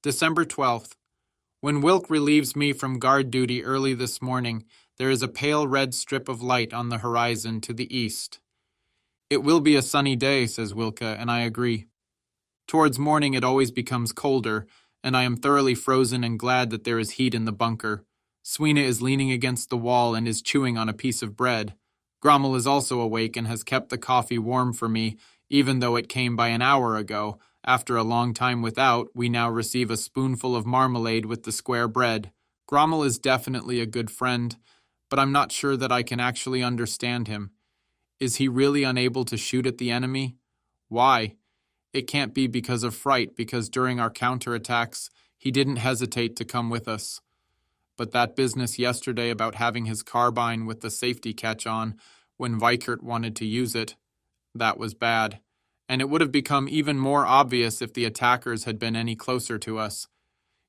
December 12th. When Wilk relieves me from guard duty early this morning, there is a pale red strip of light on the horizon to the east. It will be a sunny day, says Wilka, and I agree. Towards morning it always becomes colder, and I am thoroughly frozen and glad that there is heat in the bunker. Swina is leaning against the wall and is chewing on a piece of bread. Grommel is also awake and has kept the coffee warm for me, even though it came by an hour ago. After a long time without, we now receive a spoonful of marmalade with the square bread. Grommel is definitely a good friend, but I'm not sure that I can actually understand him. Is he really unable to shoot at the enemy? Why? It can't be because of fright, because during our counterattacks, he didn't hesitate to come with us. But that business yesterday about having his carbine with the safety catch on when Weikert wanted to use it, that was bad. And it would have become even more obvious if the attackers had been any closer to us.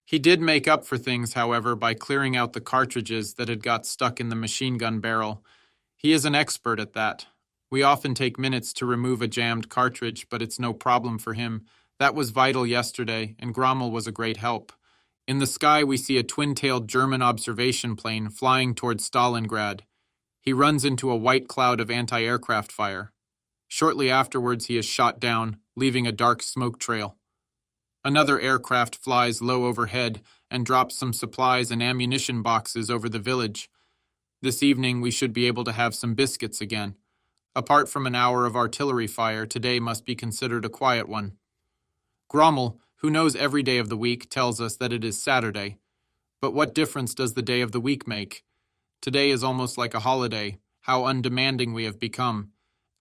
He did make up for things, however, by clearing out the cartridges that had got stuck in the machine gun barrel. He is an expert at that. We often take minutes to remove a jammed cartridge, but it's no problem for him. That was vital yesterday, and Grommel was a great help. In the sky, we see a twin-tailed German observation plane flying towards Stalingrad. He runs into a white cloud of anti-aircraft fire. Shortly afterwards, he is shot down, leaving a dark smoke trail. Another aircraft flies low overhead and drops some supplies and ammunition boxes over the village. This evening, we should be able to have some biscuits again. Apart from an hour of artillery fire, today must be considered a quiet one. Grommel, who knows every day of the week, tells us that it is Saturday. But what difference does the day of the week make? Today is almost like a holiday. How undemanding we have become.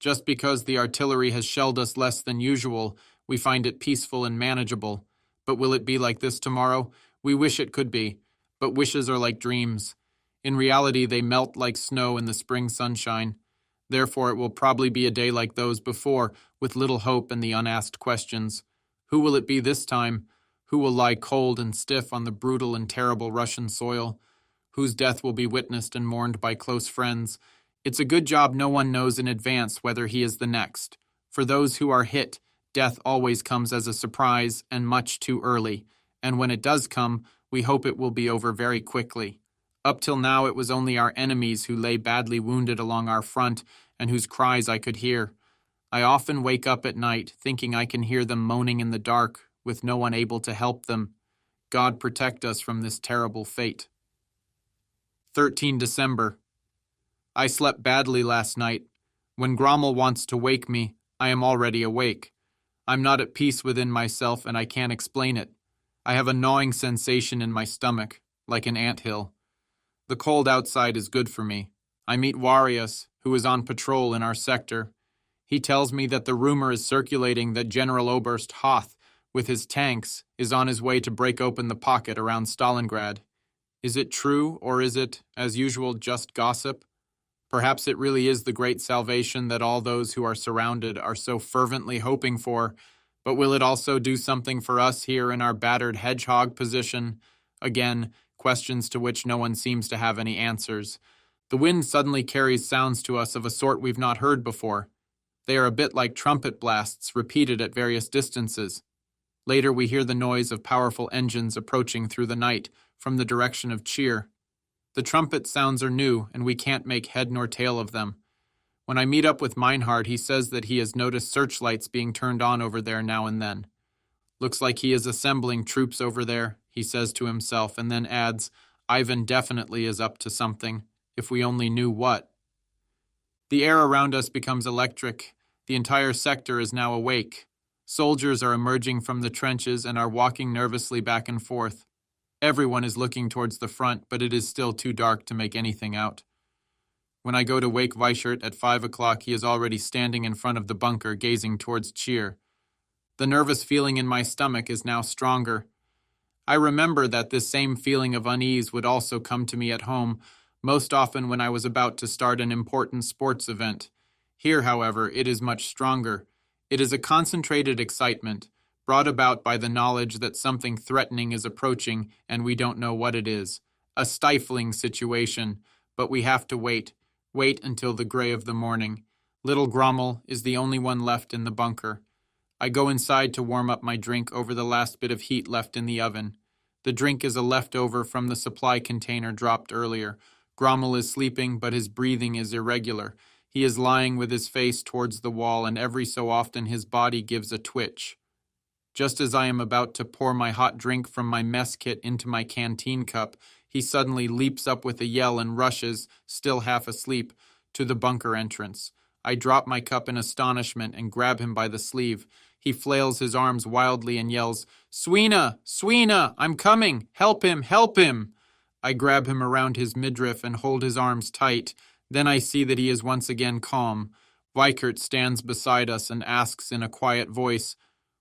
Just because the artillery has shelled us less than usual, we find it peaceful and manageable. But will it be like this tomorrow? We wish it could be, but wishes are like dreams. In reality, they melt like snow in the spring sunshine. Therefore, it will probably be a day like those before, with little hope and the unasked questions. Who will it be this time? Who will lie cold and stiff on the brutal and terrible Russian soil? Whose death will be witnessed and mourned by close friends? It's a good job no one knows in advance whether he is the next. For those who are hit, death always comes as a surprise and much too early. And when it does come, we hope it will be over very quickly. Up till now, it was only our enemies who lay badly wounded along our front and whose cries I could hear. I often wake up at night thinking I can hear them moaning in the dark with no one able to help them. God protect us from this terrible fate. 13 December. I slept badly last night. When Grommel wants to wake me, I am already awake. I'm not at peace within myself and I can't explain it. I have a gnawing sensation in my stomach, like an anthill. The cold outside is good for me. I meet Warius, who is on patrol in our sector. He tells me that the rumor is circulating that General Oberst Hoth, with his tanks, is on his way to break open the pocket around Stalingrad. Is it true, or is it, as usual, just gossip? Perhaps it really is the great salvation that all those who are surrounded are so fervently hoping for, but will it also do something for us here in our battered hedgehog position? Again, questions to which no one seems to have any answers. The wind suddenly carries sounds to us of a sort we've not heard before. They are a bit like trumpet blasts repeated at various distances. Later we hear the noise of powerful engines approaching through the night from the direction of Cheer. The trumpet sounds are new, and we can't make head nor tail of them. When I meet up with Meinhard, he says that he has noticed searchlights being turned on over there now and then. Looks like he is assembling troops over there, he says to himself, and then adds, Ivan definitely is up to something, if we only knew what. The air around us becomes electric. The entire sector is now awake. Soldiers are emerging from the trenches and are walking nervously back and forth. Everyone is looking towards the front, but it is still too dark to make anything out. When I go to wake Weichert at 5 o'clock, he is already standing in front of the bunker, gazing towards Cheer. The nervous feeling in my stomach is now stronger. I remember that this same feeling of unease would also come to me at home, most often when I was about to start an important sports event. Here, however, it is much stronger. It is a concentrated excitement, brought about by the knowledge that something threatening is approaching and we don't know what it is. A stifling situation, but we have to wait until the gray of the morning. Little Grommel is the only one left in the bunker. I go inside to warm up my drink over the last bit of heat left in the oven. The drink is a leftover from the supply container dropped earlier. Grommel is sleeping, but his breathing is irregular. He is lying with his face towards the wall, and every so often his body gives a twitch. Just as I am about to pour my hot drink from my mess kit into my canteen cup, he suddenly leaps up with a yell and rushes, still half asleep, to the bunker entrance. I drop my cup in astonishment and grab him by the sleeve. He flails his arms wildly and yells, "Swina! Swina! I'm coming! Help him! Help him!" I grab him around his midriff and hold his arms tight. Then I see that he is once again calm. Weikert stands beside us and asks in a quiet voice,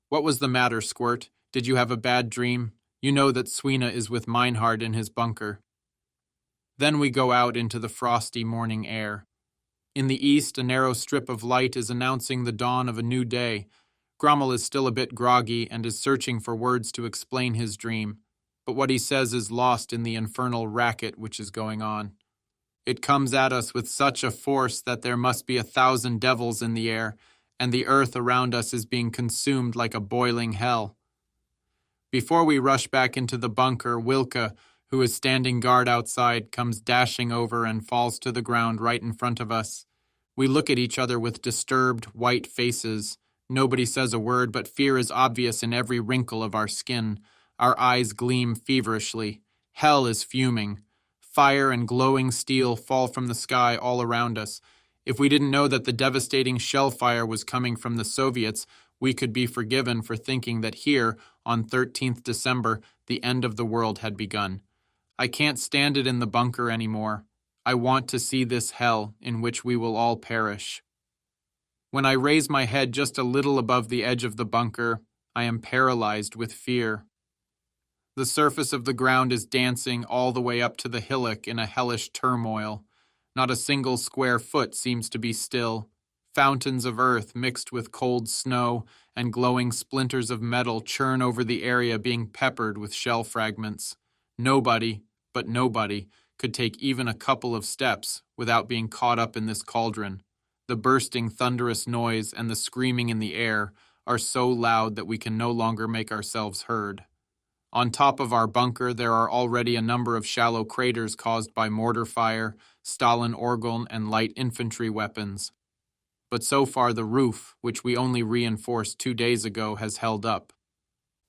"What was the matter, Squirt? Did you have a bad dream? You know that Swina is with Meinhard in his bunker." Then we go out into the frosty morning air. In the east, a narrow strip of light is announcing the dawn of a new day. Grommel is still a bit groggy and is searching for words to explain his dream, but what he says is lost in the infernal racket which is going on. It comes at us with such a force that there must be 1,000 devils in the air, and the earth around us is being consumed like a boiling hell. Before we rush back into the bunker, Wilke, who is standing guard outside, comes dashing over and falls to the ground right in front of us. We look at each other with disturbed, white faces. Nobody says a word, but fear is obvious in every wrinkle of our skin. Our eyes gleam feverishly. Hell is fuming. Fire and glowing steel fall from the sky all around us. If we didn't know that the devastating shell fire was coming from the Soviets, we could be forgiven for thinking that here, on 13th December, the end of the world had begun. I can't stand it in the bunker anymore. I want to see this hell in which we will all perish. When I raise my head just a little above the edge of the bunker, I am paralyzed with fear. The surface of the ground is dancing all the way up to the hillock in a hellish turmoil. Not a single square foot seems to be still. Fountains of earth mixed with cold snow and glowing splinters of metal churn over the area, being peppered with shell fragments. Nobody, but nobody, could take even a couple of steps without being caught up in this cauldron. The bursting thunderous noise and the screaming in the air are so loud that we can no longer make ourselves heard. On top of our bunker, there are already a number of shallow craters caused by mortar fire, Stalin orgel, and light infantry weapons. But so far the roof, which we only reinforced 2 days ago, has held up.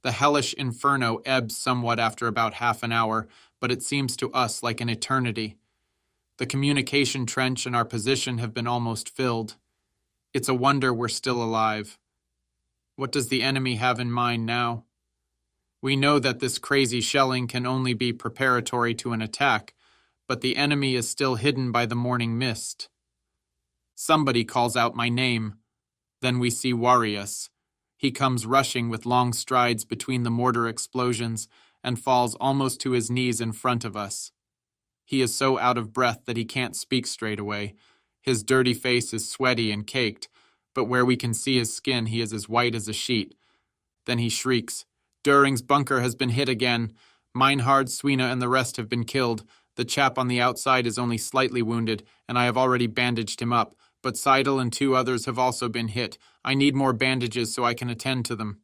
The hellish inferno ebbs somewhat after about half an hour, but it seems to us like an eternity. The communication trench and our position have been almost filled. It's a wonder we're still alive. What does the enemy have in mind now? We know that this crazy shelling can only be preparatory to an attack, but the enemy is still hidden by the morning mist. Somebody calls out my name. Then we see Warius. He comes rushing with long strides between the mortar explosions and falls almost to his knees in front of us. He is so out of breath that he can't speak straight away. His dirty face is sweaty and caked, but where we can see his skin, he is as white as a sheet. Then he shrieks, "Düring's bunker has been hit again. Meinhard, Swina, and the rest have been killed. The chap on the outside is only slightly wounded, and I have already bandaged him up, but Seidel and 2 others have also been hit. I need more bandages so I can attend to them."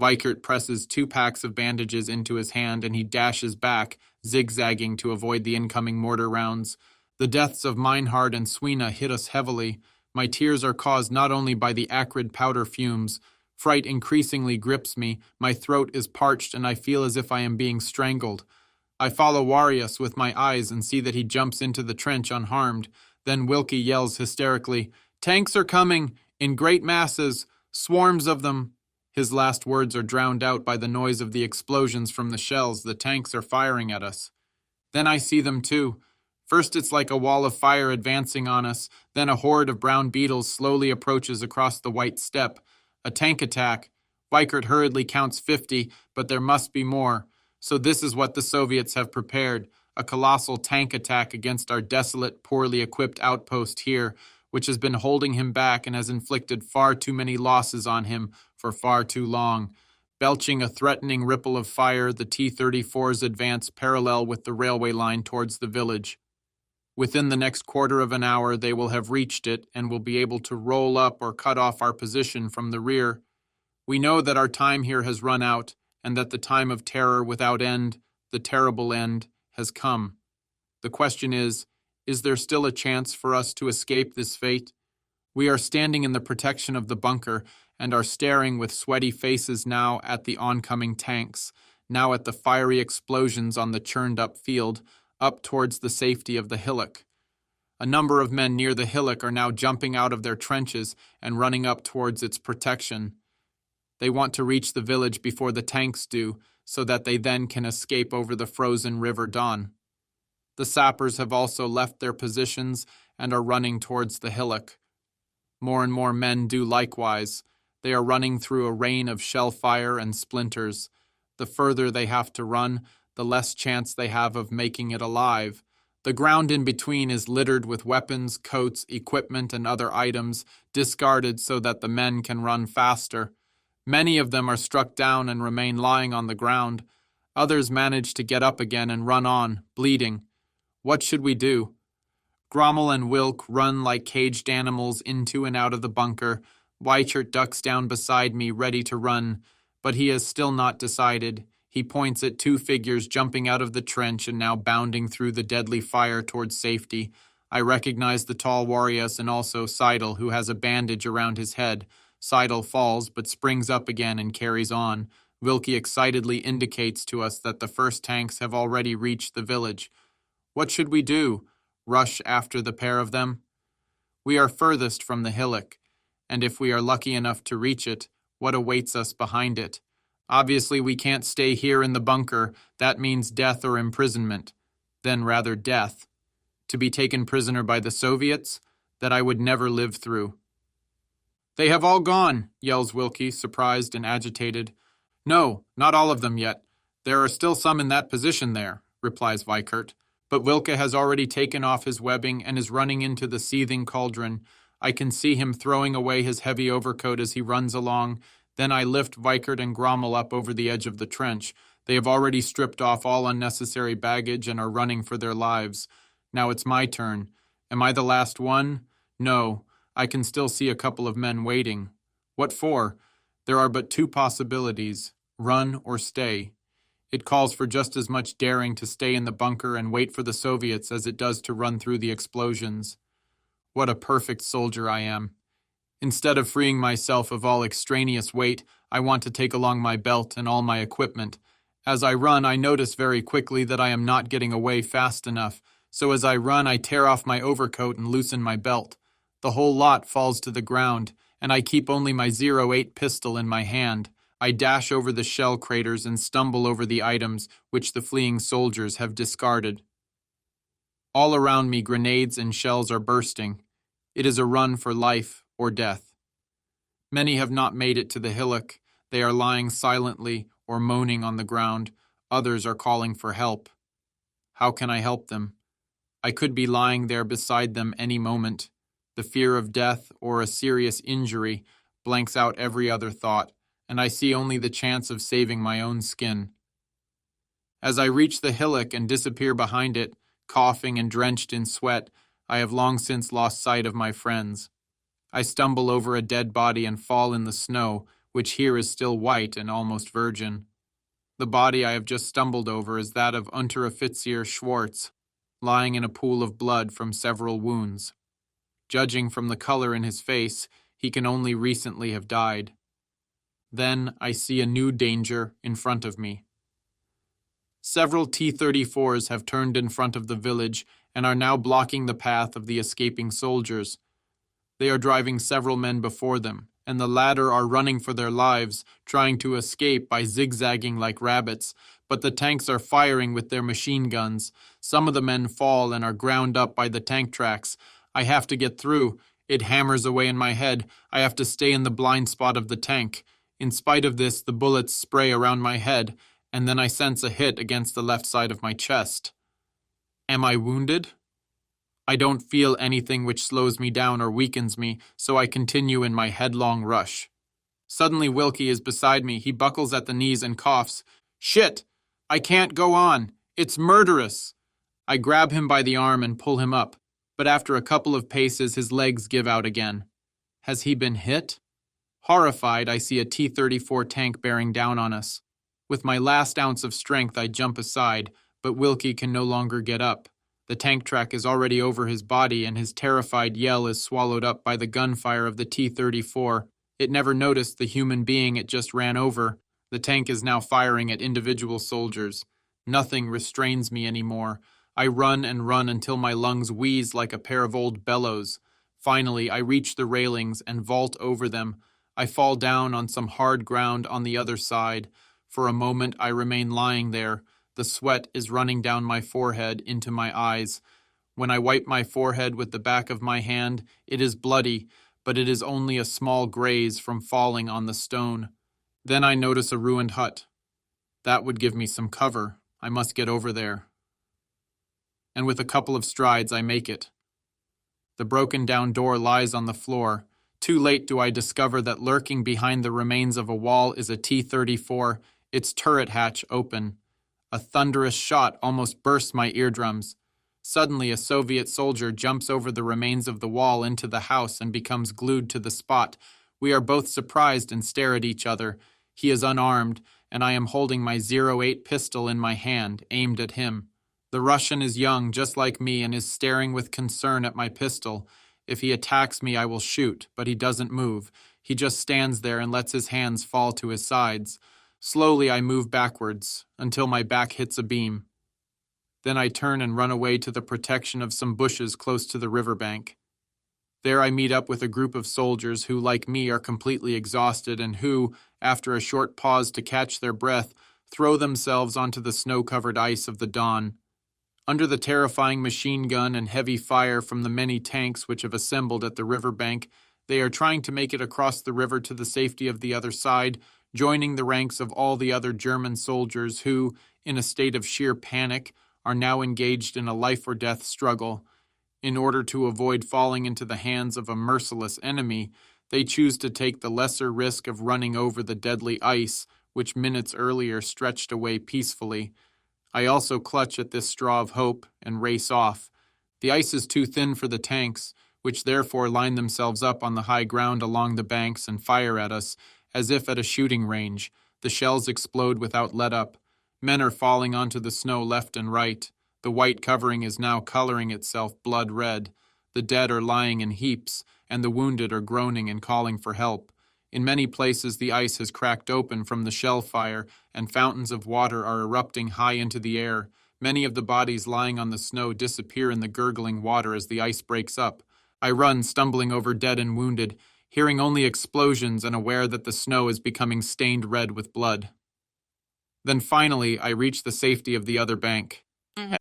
Weikert presses 2 packs of bandages into his hand, and he dashes back, zigzagging to avoid the incoming mortar rounds. The deaths of Meinhard and Swina hit us heavily. My tears are caused not only by the acrid powder fumes. Fright increasingly grips me, my throat is parched, and I feel as if I am being strangled. I follow Warius with my eyes and see that he jumps into the trench unharmed. Then Wilke yells hysterically, "Tanks are coming, in great masses, swarms of them." His last words are drowned out by the noise of the explosions from the shells the tanks are firing at us. Then I see them too. First it's like a wall of fire advancing on us, then a horde of brown beetles slowly approaches across the white steppe. A tank attack. Weikert hurriedly counts 50, but there must be more. So this is what the Soviets have prepared, a colossal tank attack against our desolate, poorly equipped outpost here, which has been holding him back and has inflicted far too many losses on him for far too long. Belching a threatening ripple of fire, the T-34s advance parallel with the railway line towards the village. Within the next quarter of an hour, they will have reached it and will be able to roll up or cut off our position from the rear. We know that our time here has run out, and that the time of terror without end, the terrible end, has come. The question is there still a chance for us to escape this fate? We are standing in the protection of the bunker and are staring with sweaty faces now at the oncoming tanks, now at the fiery explosions on the churned-up field, up towards the safety of the hillock. A number of men near the hillock are now jumping out of their trenches and running up towards its protection. They want to reach the village before the tanks do, so that they then can escape over the frozen River Don. The sappers have also left their positions and are running towards the hillock. More and more men do likewise. They are running through a rain of shell fire and splinters. The further they have to run, the less chance they have of making it alive. The ground in between is littered with weapons, coats, equipment, and other items, discarded so that the men can run faster. Many of them are struck down and remain lying on the ground. Others manage to get up again and run on, bleeding. What should we do? Grommel and Wilk run like caged animals into and out of the bunker. Weichert ducks down beside me, ready to run, but he has still not decided. He points at two figures jumping out of the trench and now bounding through the deadly fire towards safety. I recognize the tall Warriors and also Seidel, who has a bandage around his head. Seidel falls, but springs up again and carries on. Wilkie excitedly indicates to us that the first tanks have already reached the village. What should we do? Rush after the pair of them? We are furthest from the hillock, and if we are lucky enough to reach it, what awaits us behind it? Obviously, we can't stay here in the bunker. That means death or imprisonment. Then rather death. To be taken prisoner by the Soviets? That I would never live through. They have all gone, yells Wilkie, surprised and agitated. No, not all of them yet. There are still some in that position there, replies Weichert. But Wilke has already taken off his webbing and is running into the seething cauldron. I can see him throwing away his heavy overcoat as he runs along. Then I lift Weichert and Grommel up over the edge of the trench. They have already stripped off all unnecessary baggage and are running for their lives. Now it's my turn. Am I the last one? No. I can still see a couple of men waiting. What for? There are but two possibilities: run or stay. It calls for just as much daring to stay in the bunker and wait for the Soviets as it does to run through the explosions. What a perfect soldier I am. Instead of freeing myself of all extraneous weight, I want to take along my belt and all my equipment. As I run, I notice very quickly that I am not getting away fast enough, so as I run, I tear off my overcoat and loosen my belt. The whole lot falls to the ground, and I keep only my .08 pistol in my hand. I dash over the shell craters and stumble over the items which the fleeing soldiers have discarded. All around me, grenades and shells are bursting. It is a run for life or death. Many have not made it to the hillock. They are lying silently or moaning on the ground. Others are calling for help. How can I help them? I could be lying there beside them any moment. The fear of death or a serious injury blanks out every other thought, and I see only the chance of saving my own skin. As I reach the hillock and disappear behind it, coughing and drenched in sweat, I have long since lost sight of my friends. I stumble over a dead body and fall in the snow, which here is still white and almost virgin. The body I have just stumbled over is that of Unteroffizier Schwartz, lying in a pool of blood from several wounds. Judging from the color in his face, he can only recently have died. Then I see a new danger in front of me. Several T-34s have turned in front of the village and are now blocking the path of the escaping soldiers. They are driving several men before them, and the latter are running for their lives, trying to escape by zigzagging like rabbits, but the tanks are firing with their machine guns. Some of the men fall and are ground up by the tank tracks. I have to get through. It hammers away in my head. I have to stay in the blind spot of the tank. In spite of this, the bullets spray around my head, and then I sense a hit against the left side of my chest. Am I wounded? I don't feel anything which slows me down or weakens me, so I continue in my headlong rush. Suddenly Wilkie is beside me. He buckles at the knees and coughs. Shit! I can't go on. It's murderous. I grab him by the arm and pull him up, but after a couple of paces his legs give out again. Has he been hit? Horrified, I see a T-34 tank bearing down on us. With my last ounce of strength, I jump aside, but Wilkie can no longer get up. The tank track is already over his body, and his terrified yell is swallowed up by the gunfire of the T-34. It never noticed the human being it just ran over. The tank is now firing at individual soldiers. Nothing restrains me anymore. I run and run until my lungs wheeze like a pair of old bellows. Finally, I reach the railings and vault over them. I fall down on some hard ground on the other side. For a moment, I remain lying there. The sweat is running down my forehead into my eyes. When I wipe my forehead with the back of my hand, it is bloody, but it is only a small graze from falling on the stone. Then I notice a ruined hut. That would give me some cover. I must get over there. And with a couple of strides, I make it. The broken-down door lies on the floor. Too late do I discover that lurking behind the remains of a wall is a T-34, its turret hatch open. A thunderous shot almost bursts my eardrums. Suddenly, a Soviet soldier jumps over the remains of the wall into the house and becomes glued to the spot. We are both surprised and stare at each other. He is unarmed, and I am holding my .08 pistol in my hand, aimed at him. The Russian is young, just like me, and is staring with concern at my pistol. If he attacks me, I will shoot, but he doesn't move. He just stands there and lets his hands fall to his sides. Slowly, I move backwards, until my back hits a beam. Then I turn and run away to the protection of some bushes close to the riverbank. There I meet up with a group of soldiers who, like me, are completely exhausted and who, after a short pause to catch their breath, throw themselves onto the snow-covered ice of the dawn. Under the terrifying machine gun and heavy fire from the many tanks which have assembled at the riverbank, they are trying to make it across the river to the safety of the other side, joining the ranks of all the other German soldiers who, in a state of sheer panic, are now engaged in a life-or-death struggle. In order to avoid falling into the hands of a merciless enemy, they choose to take the lesser risk of running over the deadly ice, which minutes earlier stretched away peacefully. I also clutch at this straw of hope and race off. The ice is too thin for the tanks, which therefore line themselves up on the high ground along the banks and fire at us, as if at a shooting range. The shells explode without let-up. Men are falling onto the snow left and right. The white covering is now coloring itself blood red. The dead are lying in heaps, and the wounded are groaning and calling for help. In many places the ice has cracked open from the shell fire, and fountains of water are erupting high into the air. Many of the bodies lying on the snow disappear in the gurgling water as the ice breaks up. I run, stumbling over dead and wounded, hearing only explosions and aware that the snow is becoming stained red with blood. Then finally, I reach the safety of the other bank.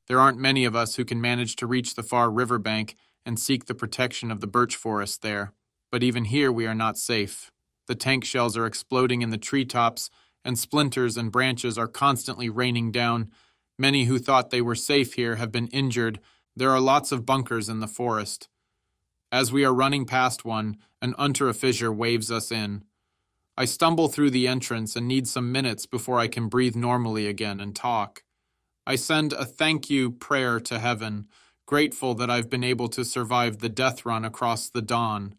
There aren't many of us who can manage to reach the far riverbank and seek the protection of the birch forest there. But even here we are not safe. The tank shells are exploding in the treetops, and splinters and branches are constantly raining down. Many who thought they were safe here have been injured. There are lots of bunkers in the forest. As we are running past one, an Unteroffizier waves us in. I stumble through the entrance and need some minutes before I can breathe normally again and talk. I send a thank you prayer to heaven, grateful that I've been able to survive the death run across the Don.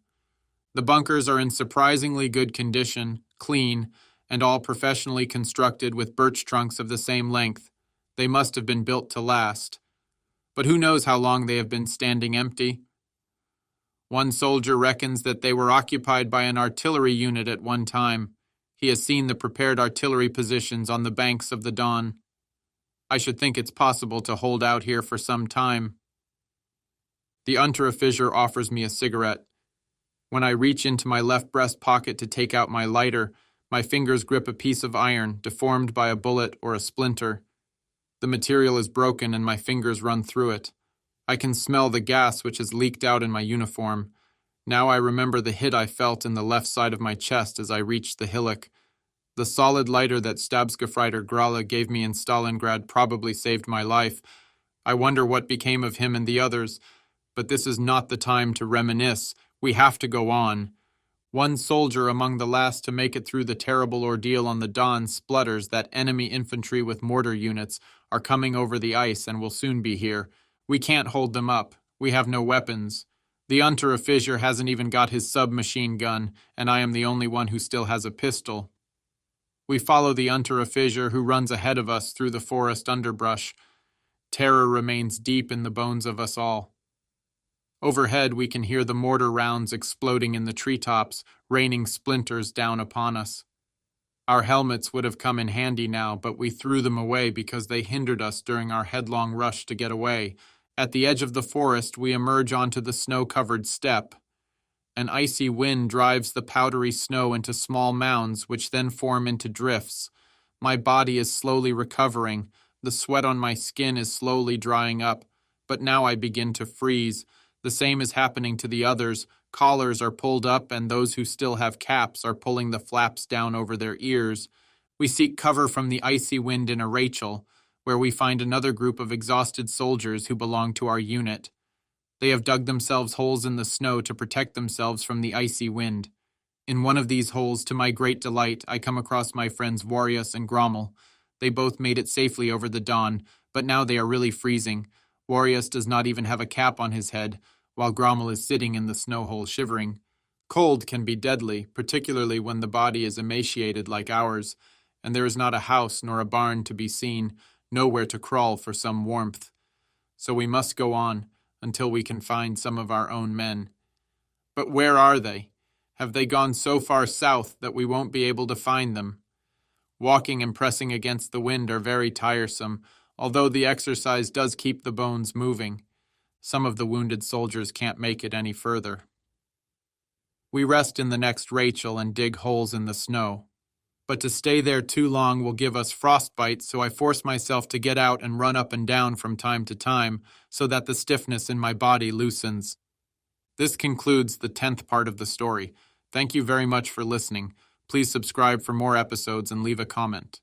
The bunkers are in surprisingly good condition, clean, and all professionally constructed with birch trunks of the same length. They must have been built to last. But who knows how long they have been standing empty? One soldier reckons that they were occupied by an artillery unit at one time. He has seen the prepared artillery positions on the banks of the Don. I should think it's possible to hold out here for some time. The Unteroffizier offers me a cigarette. When I reach into my left breast pocket to take out my lighter, my fingers grip a piece of iron, deformed by a bullet or a splinter. The material is broken and my fingers run through it. I can smell the gas which has leaked out in my uniform. Now I remember the hit I felt in the left side of my chest as I reached the hillock. The solid lighter that Stabsgefreiter Gralle gave me in Stalingrad probably saved my life. I wonder what became of him and the others. But this is not the time to reminisce. We have to go on. One soldier among the last to make it through the terrible ordeal on the Don splutters that enemy infantry with mortar units are coming over the ice and will soon be here. We can't hold them up. We have no weapons. The Unteroffizier hasn't even got his submachine gun, and I am the only one who still has a pistol. We follow the Unteroffizier, who runs ahead of us through the forest underbrush. Terror remains deep in the bones of us all. Overhead, we can hear the mortar rounds exploding in the treetops, raining splinters down upon us. Our helmets would have come in handy now, but we threw them away because they hindered us during our headlong rush to get away. At the edge of the forest, we emerge onto the snow-covered steppe. An icy wind drives the powdery snow into small mounds, which then form into drifts. My body is slowly recovering. The sweat on my skin is slowly drying up, but now I begin to freeze. The same is happening to the others. Collars are pulled up, and those who still have caps are pulling the flaps down over their ears. We seek cover from the icy wind in a Rachel, where we find another group of exhausted soldiers who belong to our unit. They have dug themselves holes in the snow to protect themselves from the icy wind. In one of these holes, to my great delight, I come across my friends Warius and Grommel. They both made it safely over the dawn, but now they are really freezing. Warius does not even have a cap on his head, while Grommel is sitting in the snow hole shivering. Cold can be deadly, particularly when the body is emaciated like ours, and there is not a house nor a barn to be seen, nowhere to crawl for some warmth. So we must go on, until we can find some of our own men. But where are they? Have they gone so far south that we won't be able to find them? Walking and pressing against the wind are very tiresome, although the exercise does keep the bones moving. Some of the wounded soldiers can't make it any further. We rest in the next Rachel and dig holes in the snow. But to stay there too long will give us frostbite, so I force myself to get out and run up and down from time to time so that the stiffness in my body loosens. This concludes the 10th part of the story. Thank you very much for listening. Please subscribe for more episodes and leave a comment.